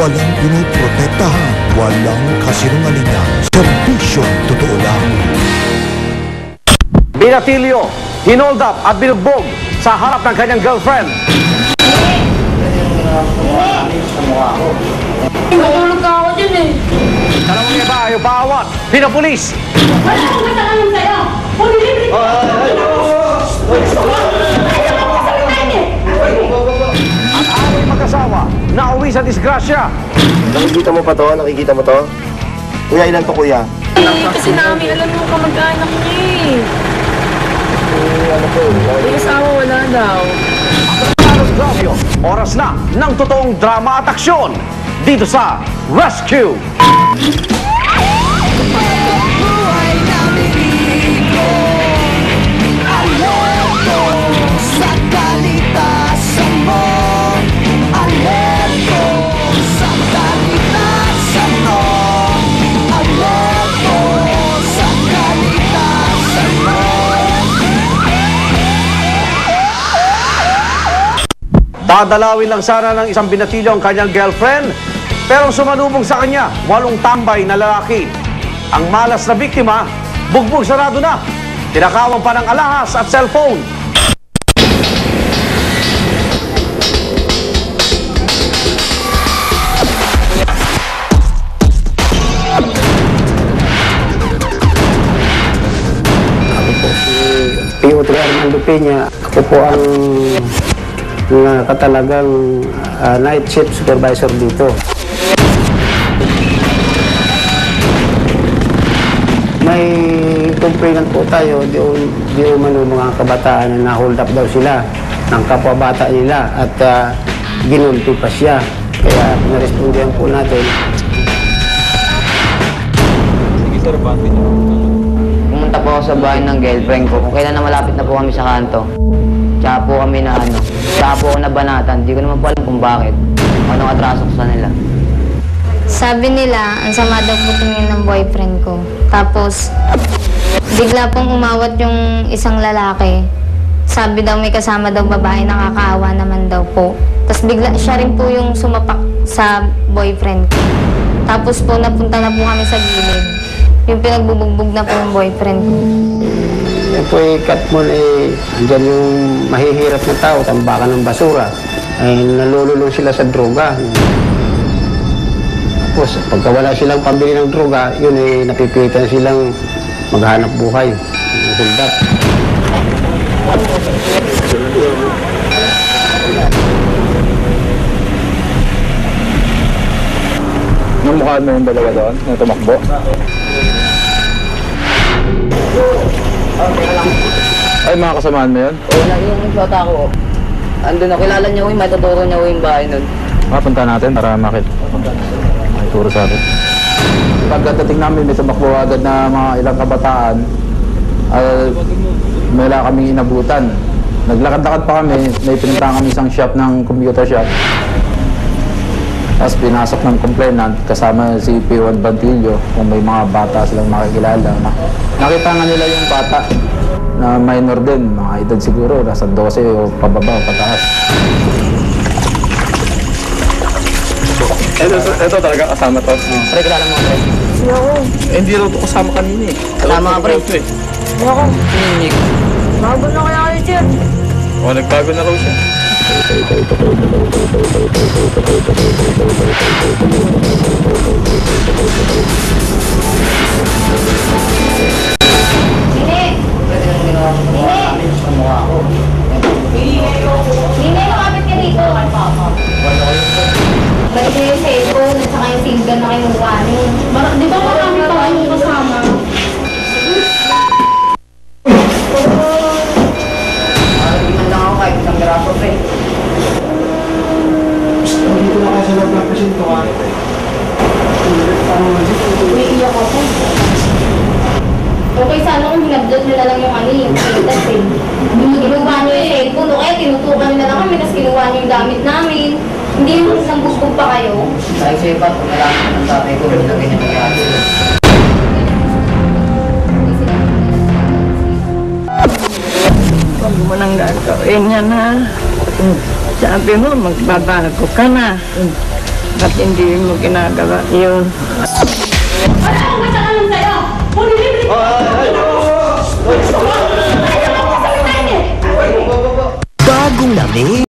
Walang pinoprotektahan, walang kasinungalingan. Serbisyong totoo lang. Binatilyo, hinold up at binugbog sa harap ng kanyang girlfriend. Matulog ka ako dyan eh. Dalawang iba ayaw baawat, pinapulis. Wala akong kasalanan sa'yo. Pumilibili ko. At away mag-asawa, nauwi sa disgrasya. Nakikita mo pa to? Nakikita mo to? Kuya, ilan to kuya? Kasi namin alam mo kamag-anak niya eh. Yung asawa wala daw. Carlos Glavio, oras na ng totoong drama at aksyon dito sa Rescue. Dadalawin lang sana ng isang binatilyo ang kanyang girlfriend, pero sumalubong sa kanya 8 tambay na lalaki. Ang malas na biktima, bugbog sarado na. Tinakawan pa ng alahas at cellphone. Ako po si P.O.T. Armando Peña. Ako po ang katalagang night shift supervisor dito. May complainant po tayo, di umano mga kabataan na na-hold up daw sila ng kapwa-bata nila at ginulpi pa siya. Kaya narespondihan po natin. Pumunta po ako sa bahay ng girlfriend ko. Kung kailan na malapit na po kami sa kanto. Tsaka po kami na tsaka po ako nabanatan. Hindi ko naman po alam kung bakit. Anong atraso ko sa nila. Sabi nila, ang sama daw po tingin ng boyfriend ko. Tapos, bigla pong umawat yung isang lalaki. Sabi daw may kasama daw babae, nakakaawa naman daw po. Tapos bigla siya rin po yung sumapak sa boyfriend ko. Tapos po, napunta na po kami sa gilid. Yung pinagbubugbog na po yung boyfriend ko. Yan po cut mo andyan yung mahihirap na tao, tambakan ng basura. Ay nalululong sila sa droga. Tapos pagka wala silang pambili ng droga, yun napipilitan silang maghanap buhay. Hold up. Namukhaan mo yung dalawa doon na tumakbo? Ay, mga kasamaan mo yun? Oo, yung bata ko. Andun na, kilala niya ko yung matuturo niya ko yung bahay nun. Mapunta natin para makituro sa atin. Pagdating namin, may tumakbo agad na mga ilang kabataan. May wala kaming inabutan. Naglakad-lakad pa kami, may pinuntahan kami isang shop ng computer shop. Tapos pinasok ng complainant kasama si P1 Bantillo kung may mga bata silang makikilala. Nakita nga nila yung bata na minor din, mga edad siguro, nasa 12 o pababa o pataas. Ito talaga kasama to? Pre, kilala mo pre? Ayoko. Hindi raw ito kasama kanina eh. Kasama nga pre. Ayoko. Ninik. Bago na kaya kayo, Chip. O, nagbago na raw siya. Nine, lumapit ka dito. Balik niyo yung cellphone at saka yung SIM gun na kinuha niyo. Di ba marami pa kayong kasama? Iman lang ako kahit isang graso pre. Dito na kasi loob ng presinto ka. May iyak ako. Okay, sana kung hinablot nyo na lang yung yung status eh. Kinuha nyo yung cellphone, o kaya tinutukan nyo na lang kami, tapos kinuha nyo yung gamit namin. Hindi yung isang busbog pa kayo. Dahil sa'yo pa, kung nalaman ng tatay ko, na ganyan nangyari. Huwag mo nang gagawin yan ha. Sabi mo, magbabago ka na. Bakit hindi mo ginagawa yun? Wala akong kasalanan sa'yo! Pulilibre! Bagong lami.